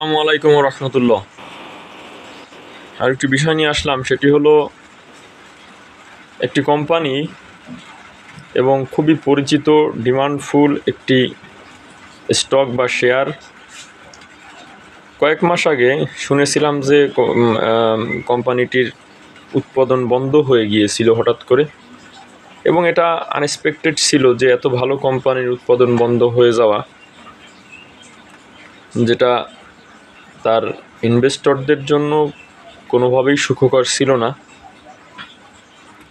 আসসালামু আলাইকুম রহমতুল্লাহ। আর একটি বিষয় নিয়ে আসলাম, সেটি হলো একটি কোম্পানি এবং খুবই পরিচিত ডিমান্ডফুল একটি স্টক বা শেয়ার। কয়েক মাস আগে শুনেছিলাম যে কোম্পানিটির উৎপাদন বন্ধ হয়ে গিয়েছিল হঠাৎ করে, এবং এটা আনএক্সপেক্টেড ছিল যে এত ভালো কোম্পানির উৎপাদন বন্ধ হয়ে যাওয়া, যেটা তার ইনভেস্টরদের জন্য কোনোভাবেই সুখকর ছিল না।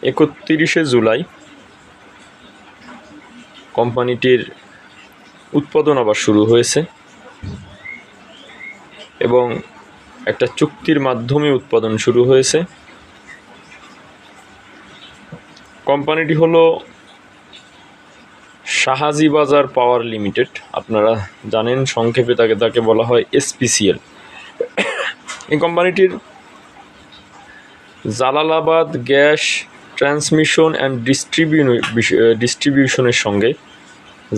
31শে জুলাই কোম্পানিটির উৎপাদন আবার শুরু হয়েছে এবং একটা চুক্তির মাধ্যমে উৎপাদন শুরু হয়েছে। কোম্পানিটি হলো শাহাজি বাজার পাওয়ার লিমিটেড। আপনারা জানেন, সংক্ষেপে তাকে বলা হয় SPCL। এই কোম্পানিটির জালালাবাদ গ্যাস ট্রান্সমিশন অ্যান্ড ডিস্ট্রিবিউশনের সঙ্গে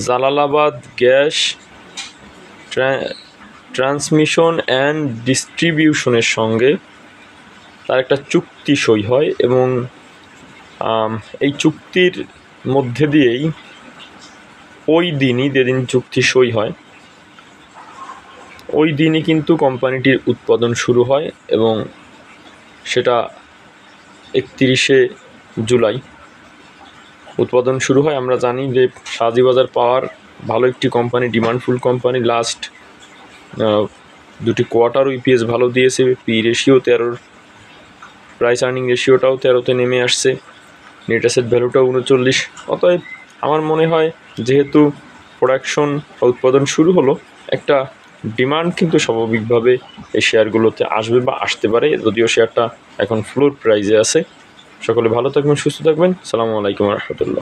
জালালাবাদ গ্যাস ট্রান্সমিশন অ্যান্ড ডিস্ট্রিবিউশনের সঙ্গে তার একটা চুক্তি সই হয়, এবং এই চুক্তির মধ্যে দিয়েই ওই দিনই যেদিন চুক্তি সই হয় ওই দিনই কিন্তু কোম্পানিটির উৎপাদন শুরু হয়, এবং সেটা 31শে জুলাই উৎপাদন শুরু হয়। আমরা জানি যে শাহাজি বাজার পাওয়ার ভালো একটি কোম্পানি, ডিমান্ডফুল কোম্পানি। লাস্ট দুটি কোয়ার্টার ইপিএস ভালো দিয়েছে। পি রেশিও 13, প্রাইস আর্নিং রেশিওটাও 13-তে নেমে আসছে, নেট অ্যাসেট ভ্যালুটাও 39। অতএব আমার মনে হয়, যেহেতু প্রোডাকশন বা উৎপাদন শুরু হলো, একটা ডিমান্ড কিন্তু স্বাভাবিকভাবে এই শেয়ারগুলোতে আসবে বা আসতে পারে, যদিও শেয়ারটা এখন ফ্লোর প্রাইজে আছে। সকলে ভালো থাকবেন, সুস্থ থাকবেন। আসসালামু আলাইকুম রহমতুল্লাহ।